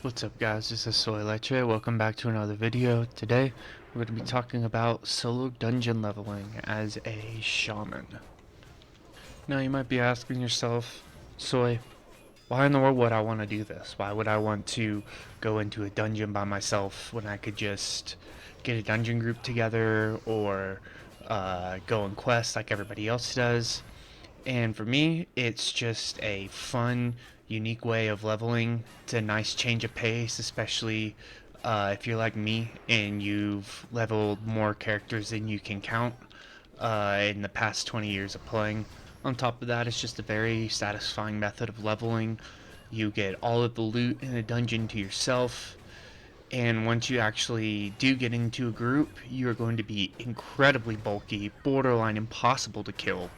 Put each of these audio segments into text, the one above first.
What's up guys, this is Soy Leche. Welcome back to another video. Today we're going to be talking about solo dungeon leveling as a shaman. Now you might be asking yourself, Soy, why in the world would I want to do this? Why would I want to go into a dungeon by myself when I could just get a dungeon group together or go on quests like everybody else does? And for me, it's just a fun, unique way of leveling. It's a nice change of pace, especially if you're like me and you've leveled more characters than you can count in the past 20 years of playing. On top of that, it's just a very satisfying method of leveling. You get all of the loot in a dungeon to yourself, and once you actually do get into a group, you are going to be incredibly bulky, borderline impossible to kill.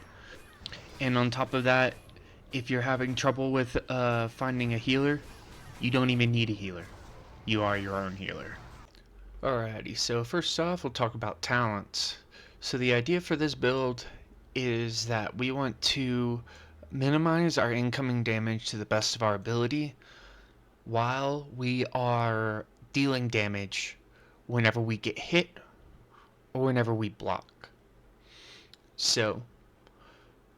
And on top of that, if you're having trouble with finding a healer, you don't even need a healer. You are your own healer. Alrighty, so first off, we'll talk about talents. So the idea for this build is that we want to minimize our incoming damage to the best of our ability while we are dealing damage whenever we get hit or whenever we block. So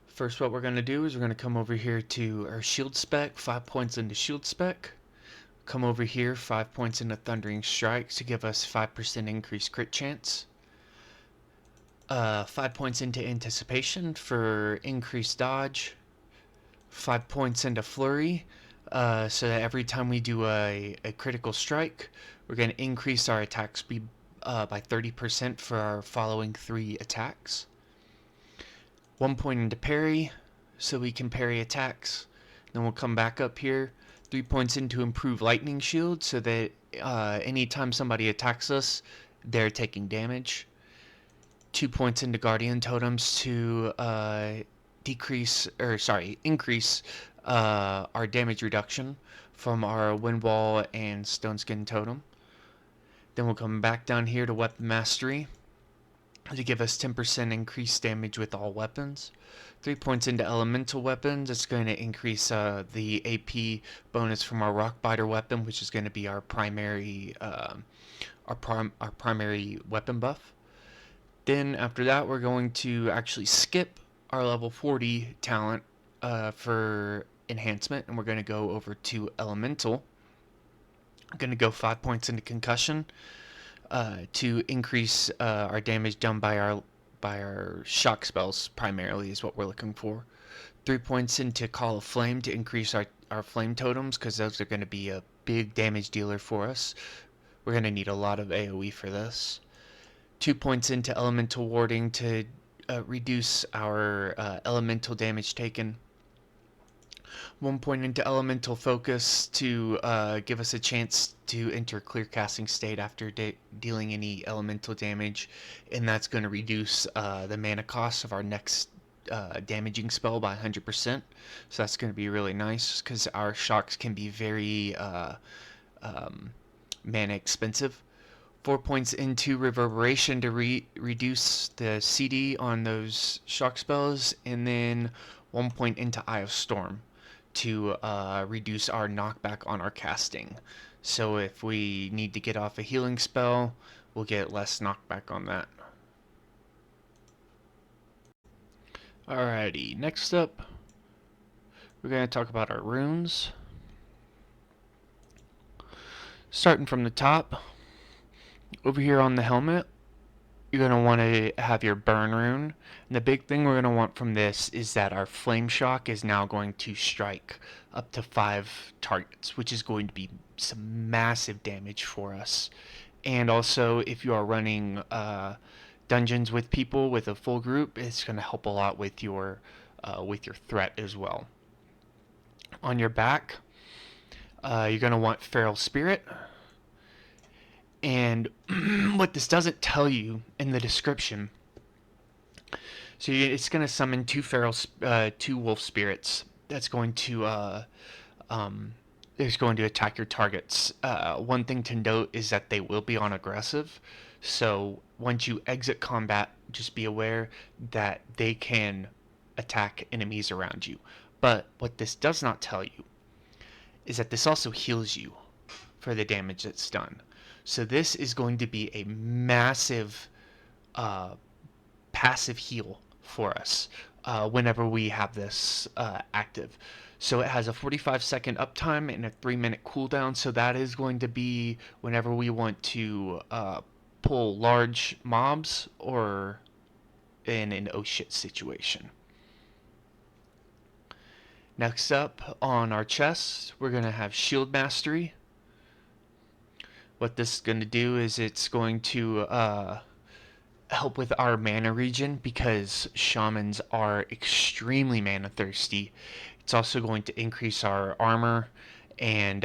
first what we're going to do is we're going to come over here to our shield spec, 5 points into shield spec. Come over here, 5 points into Thundering Strike to give us 5% increased crit chance. 5 points into Anticipation for increased dodge. 5 points into Flurry, so that every time we do a critical strike, we're going to increase our attack speed by 30% for our following 3 attacks. 1 point into Parry, so we can parry attacks. Then we'll come back up here. 3 points into Improve Lightning Shield, so that anytime somebody attacks us, they're taking damage. 2 points into Guardian Totems to increase our damage reduction from our Wind Wall and Stone Skin Totem. Then we'll come back down here to Weapon Mastery to give us 10% increased damage with all weapons. 3 points into Elemental Weapons. It's going to increase the AP bonus from our Rockbiter weapon, which is going to be our primary primary weapon buff. Then after that, we're going to actually skip our level 40 talent for enhancement, and we're going to go over to Elemental. I'm going to go 5 points into Concussion to increase our damage done by our shock spells, primarily is what we're looking for. 3 points into Call of Flame to increase our flame totems, because those are going to be a big damage dealer for us. We're going to need a lot of AoE for this. 2 points into Elemental Warding to reduce our elemental damage taken. 1 point into Elemental Focus to give us a chance to enter clear casting state after dealing any elemental damage, and that's going to reduce the mana cost of our next damaging spell by 100%. So that's going to be really nice, because our shocks can be very mana expensive. 4 points into Reverberation to reduce the CD on those shock spells, and then 1 point into Eye of Storm to reduce our knockback on our casting. So if we need to get off a healing spell, we'll get less knockback on that. Alrighty, next up, we're going to talk about our runes. Starting from the top, over here on the helmet, you're going to want to have your burn rune. And the big thing we're going to want from this is that our flame shock is now going to strike up to 5 targets, which is going to be some massive damage for us. And also, if you are running dungeons with people with a full group, it's going to help a lot with your threat as well. On your back, you're going to want Feral Spirit. And what this doesn't tell you in the description, so it's going to summon 2 wolf spirits. That's going to attack your targets. One thing to note is that they will be on aggressive. So once you exit combat, just be aware that they can attack enemies around you. But what this does not tell you is that this also heals you for the damage that's done. So this is going to be a massive passive heal for us whenever we have this active. So it has a 45-second uptime and a 3-minute cooldown. So that is going to be whenever we want to pull large mobs or in an oh shit situation. Next up on our chest, we're going to have Shield Mastery. What this is going to do is it's going to help with our mana regen because shamans are extremely mana thirsty. It's also going to increase our armor and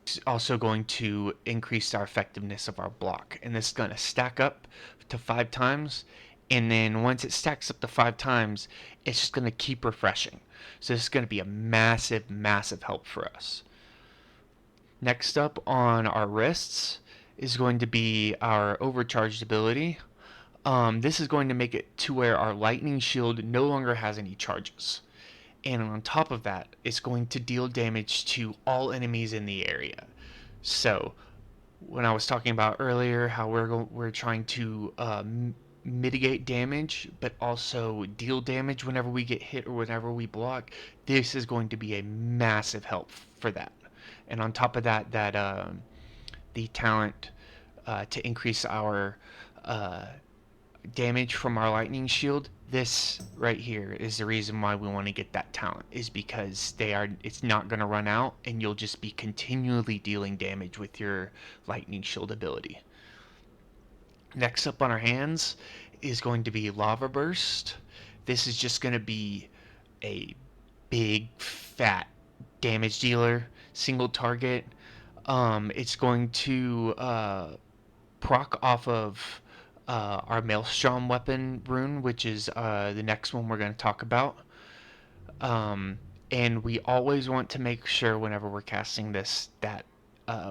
it's also going to increase our effectiveness of our block. And this is going to stack up to 5 times. And then once it stacks up to 5 times, it's just going to keep refreshing. So this is going to be a massive, massive help for us. Next up on our wrists is going to be our overcharged ability. This is going to make it to where our lightning shield no longer has any charges. And on top of that, it's going to deal damage to all enemies in the area. So, when I was talking about earlier how we're trying to mitigate damage, but also deal damage whenever we get hit or whenever we block, this is going to be a massive help for that. And on top of that, the talent to increase our damage from our lightning shield, this right here is the reason why we want to get that talent, is because it's not going to run out and you'll just be continually dealing damage with your lightning shield ability. Next up on our hands is going to be Lava Burst. This is just going to be a big fat damage dealer, single target. It's going to proc off of our Maelstrom weapon rune, which is the next one we're going to talk about. And we always want to make sure whenever we're casting this that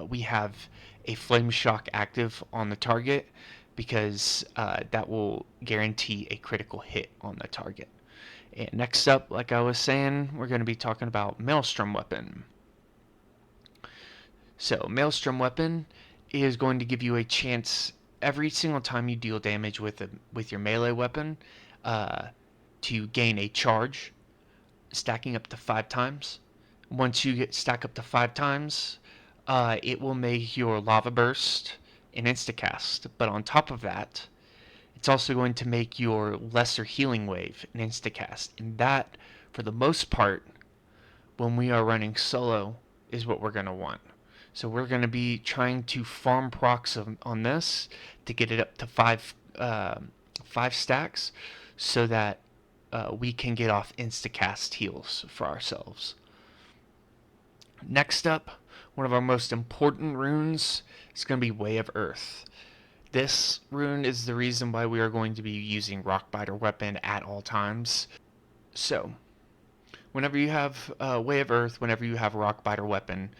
we have a flame shock active on the target, because that will guarantee a critical hit on the target. And next up, like I was saying, we're going to be talking about Maelstrom weapon. So Maelstrom weapon is going to give you a chance every single time you deal damage with your melee weapon to gain a charge, stacking up to 5 times. Once you stack up to 5 times, it will make your lava burst an instacast. But on top of that, it's also going to make your lesser healing wave an instacast. And that, for the most part, when we are running solo, is what we're going to want. So we're going to be trying to farm procs on this to get it up to 5 stacks, so that we can get off instacast heals for ourselves. Next up, one of our most important runes is going to be Way of Earth. This rune is the reason why we are going to be using Rockbiter weapon at all times. So, whenever you have Way of Earth, whenever you have Rockbiter weapon,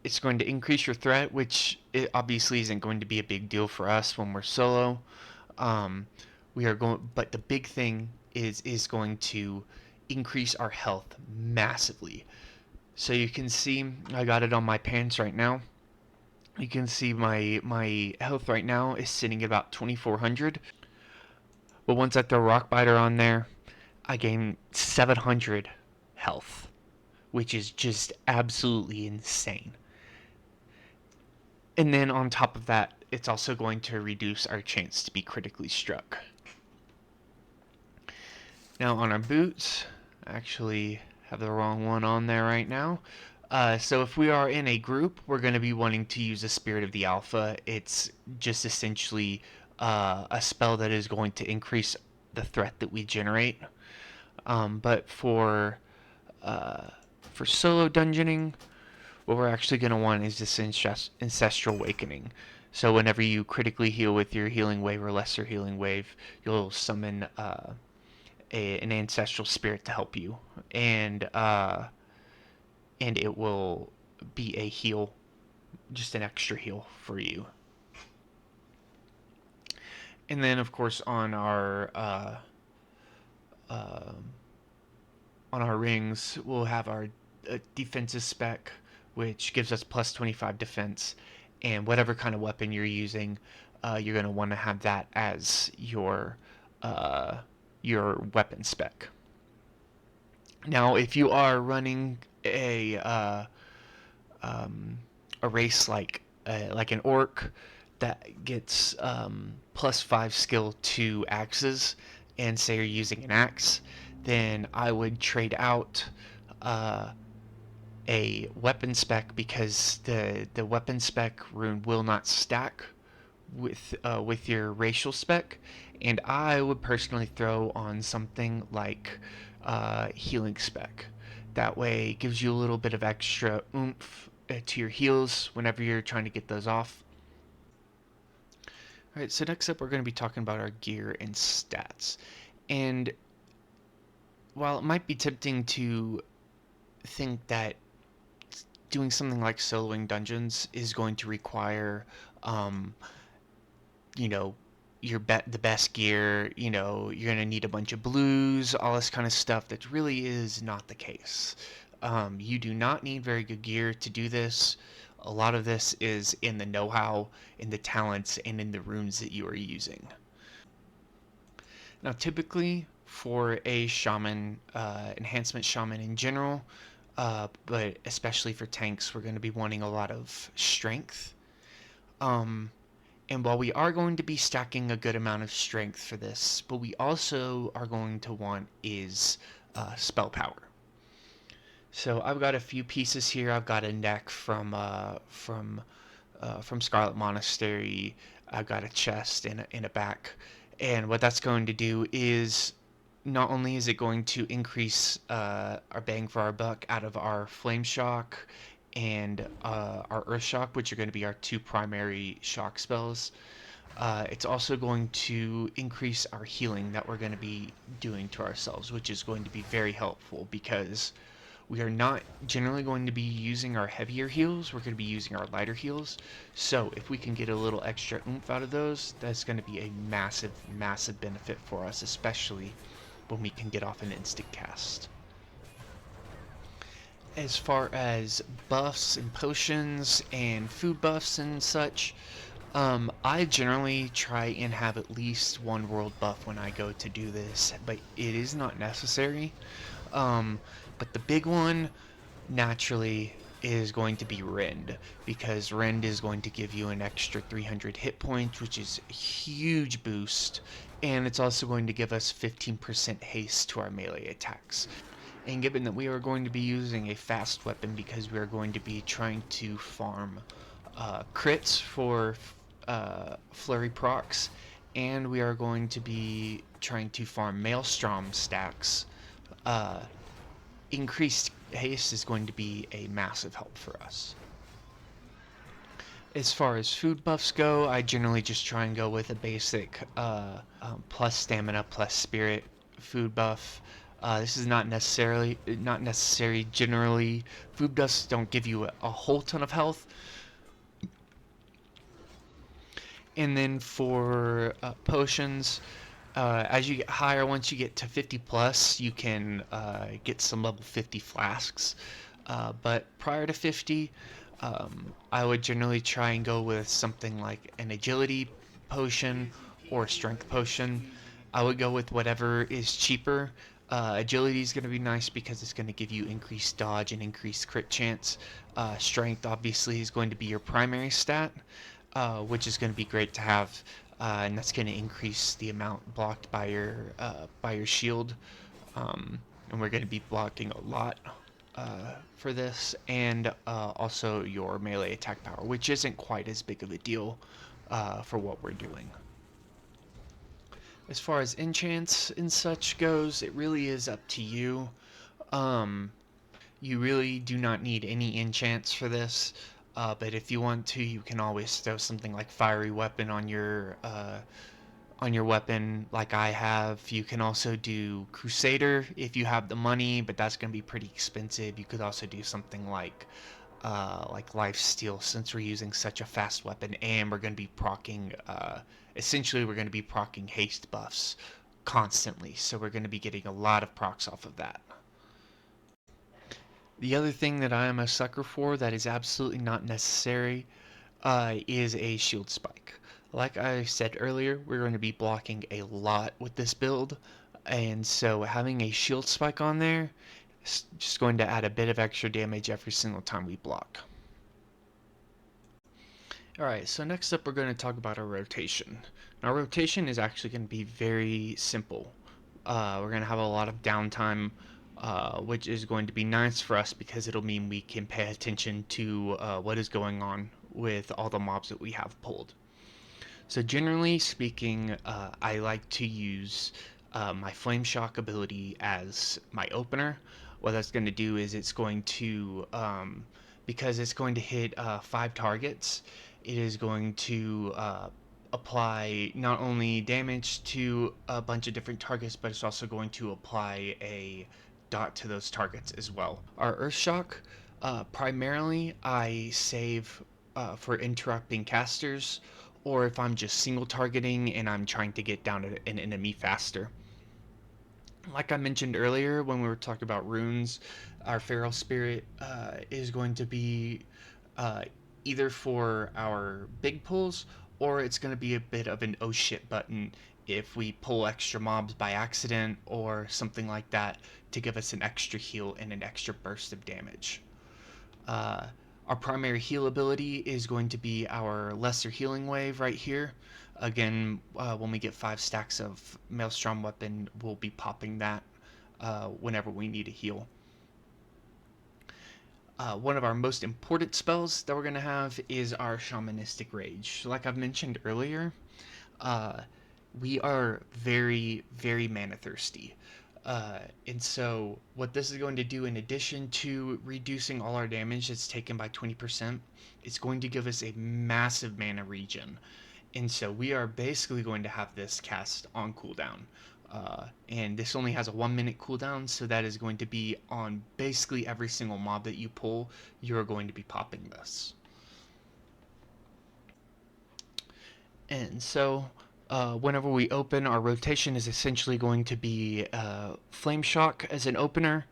it's going to increase your threat, which it obviously isn't going to be a big deal for us when we're solo. But the big thing is going to increase our health massively. So you can see I got it on my pants right now. You can see my health right now is sitting at about 2400. But once I throw Rockbiter on there, I gain 700 health, which is just absolutely insane. And then on top of that, it's also going to reduce our chance to be critically struck. Now on our boots, I actually have the wrong one on there right now. So if we are in a group, we're going to be wanting to use the Spirit of the Alpha. It's just essentially a spell that is going to increase the threat that we generate. But for solo dungeoning, what we're actually going to want is this Ancestral Awakening. So whenever you critically heal with your healing wave or lesser healing wave, you'll summon an ancestral spirit to help you, and it will be a heal, just an extra heal for you. And then of course on our rings, we'll have our defensive spec, which gives us plus 25 defense. And whatever kind of weapon you're using, you're going to want to have that as uh, your weapon spec. Now, if you are running a race like an orc that gets +5 skill to axes, and say you're using an axe, then I would trade out uh, a weapon spec, because the weapon spec rune will not stack with your racial spec, and I would personally throw on something like healing spec. That way, it gives you a little bit of extra oomph to your heals whenever you're trying to get those off. All right, so next up, we're going to be talking about our gear and stats. And while it might be tempting to think that doing something like soloing dungeons is going to require um, you know, the best gear, you're gonna need a bunch of blues, all this kind of stuff. That really is not the case. You do not need very good gear to do this. A lot of this is in the know-how, in the talents, and in the runes that you are using. Now, typically for a shaman, enhancement shaman in general, but especially for tanks, we're going to be wanting a lot of strength. Um, And while we are going to be stacking a good amount of strength for this, what we also are going to want is spell power. So I've got a few pieces here. I've got a neck from Scarlet Monastery. I've got a chest and a back. And what that's going to do is, not only is it going to increase our bang for our buck out of our Flame Shock and our Earth Shock, which are going to be our two primary shock spells, it's also going to increase our healing that we're going to be doing to ourselves, which is going to be very helpful, because we are not generally going to be using our heavier heals. We're going to be using our lighter heals. So if we can get a little extra oomph out of those, that's going to be a massive, massive benefit for us, especially when we can get off an instant cast. As far as buffs and potions and food buffs and such, I generally try and have at least one world buff when I go to do this, but it is not necessary. Um, but the big one, naturally, is going to be Rend, because Rend is going to give you an extra 300 hit points, which is a huge boost, and it's also going to give us 15% haste to our melee attacks. And given that we are going to be using a fast weapon, because we are going to be trying to farm crits for flurry procs, and we are going to be trying to farm Maelstrom stacks, uh, increased haste is going to be a massive help for us. As far as food buffs go, I generally just try and go with a basic plus stamina plus spirit food buff. This is not necessary. Generally, food buffs don't give you a whole ton of health. And then for potions, as you get higher, once you get to 50 plus, you can get some level 50 flasks. But prior to 50, I would generally try and go with something like an agility potion or strength potion. I would go with whatever is cheaper. Agility is going to be nice because it's going to give you increased dodge and increased crit chance. Strength obviously is going to be your primary stat, which is going to be great to have, and that's going to increase the amount blocked by your shield. And we're going to be blocking a lot for this, and also your melee attack power, which isn't quite as big of a deal for what we're doing. As far as enchants and such goes, it really is up to you. You really do not need any enchants for this, but if you want to, you can always throw something like Fiery Weapon on your weapon, like I have. You can also do Crusader if you have the money, but that's going to be pretty expensive. You could also do something like Lifesteal, since we're using such a fast weapon, and we're going to be proccing, essentially we're going to be proccing haste buffs constantly, so we're going to be getting a lot of procs off of that. The other thing that I am a sucker for that is absolutely not necessary is a shield spike. Like I said earlier, we're going to be blocking a lot with this build, and so having a shield spike on there is just going to add a bit of extra damage every single time we block. Alright, so next up we're going to talk about our rotation. Now rotation is actually going to be very simple. We're going to have a lot of downtime, which is going to be nice for us because it'll mean we can pay attention to what is going on with all the mobs that we have pulled. So generally speaking, I like to use my Flame Shock ability as my opener. What that's going to do is it's going to, because it's going to hit 5 targets, it is going to apply not only damage to a bunch of different targets, but it's also going to apply a dot to those targets as well. Our Earth Shock, primarily I save for interrupting casters, or if I'm just single targeting and I'm trying to get down an enemy faster. Like I mentioned earlier when we were talking about runes, our Feral Spirit is going to be uh, either for our big pulls, or it's going to be a bit of an oh shit button if we pull extra mobs by accident or something like that to give us an extra heal and an extra burst of damage. Uh, our primary heal ability is going to be our Lesser Healing Wave right here. Again, when we get 5 stacks of Maelstrom Weapon, we'll be popping that whenever we need a heal. One of our most important spells that we're going to have is our Shamanistic Rage. Like I've mentioned earlier, uh, we are very, very mana thirsty. And so, what this is going to do, in addition to reducing all our damage that's taken by 20%, it's going to give us a massive mana regen. And so, we are basically going to have this cast on cooldown. And this only has a 1 minute cooldown, so that is going to be on basically every single mob that you pull, you're going to be popping this. And so, whenever we open, our rotation is essentially going to be Flame Shock as an opener.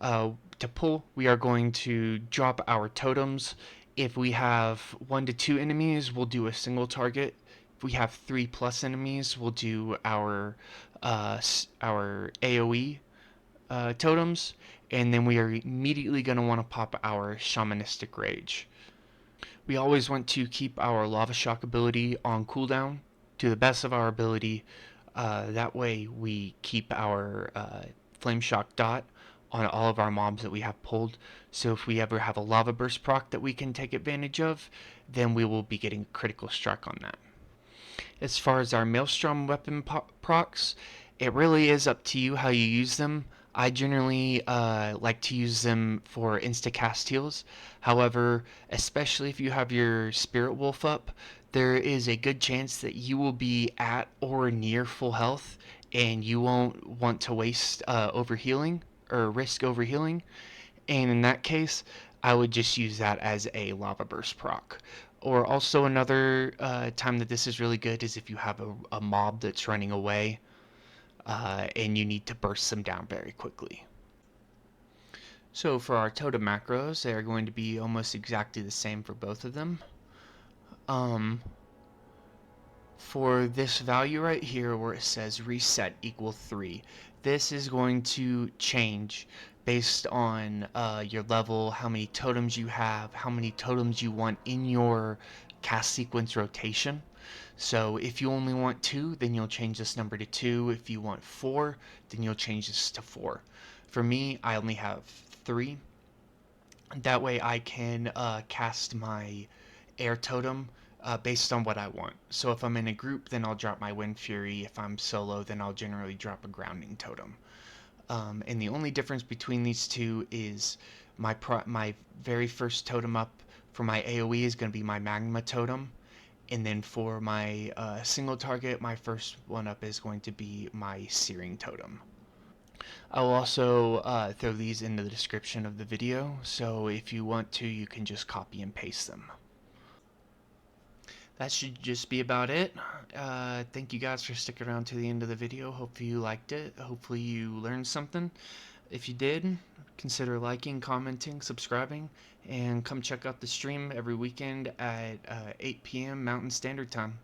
To pull, we are going to drop our totems. If we have 1 to 2 enemies, we'll do a single target. If we have 3+ enemies, we'll do our AoE totems, and then we are immediately going to want to pop our Shamanistic Rage. We always want to keep our Lava Shock ability on cooldown to the best of our ability. That way we keep our Flame Shock dot on all of our mobs that we have pulled. So if we ever have a Lava Burst proc that we can take advantage of, then we will be getting a critical strike on that. As far as our Maelstrom weapon procs, it really is up to you how you use them. I generally like to use them for insta-cast heals. However, especially if you have your Spirit Wolf up, there is a good chance that you will be at or near full health, and you won't want to waste overhealing or risk overhealing. And in that case, I would just use that as a Lava Burst proc. Or also another time that this is really good is if you have a mob that's running away and you need to burst them down very quickly. So for our totem macros, they are going to be almost exactly the same for both of them. Um, for this value right here where it says reset equal 3, this is going to change based on your level, how many totems you have, how many totems you want in your cast sequence rotation. So if you only want 2, then you'll change this number to 2. If you want 4, then you'll change this to 4. For me, I only have 3. That way I can cast my air totem based on what I want. So if I'm in a group, then I'll drop my Wind Fury. If I'm solo, then I'll generally drop a grounding totem. And the only difference between these two is my very first totem up for my AoE is going to be my Magma totem. And then for my single target, my first one up is going to be my Searing totem. I will also throw these in the description of the video, so if you want to, you can just copy and paste them. That should just be about it. Thank you guys for sticking around to the end of the video. Hopefully you liked it. Hopefully you learned something. If you did, consider liking, commenting, subscribing, and come check out the stream every weekend at 8 p.m. Mountain Standard Time.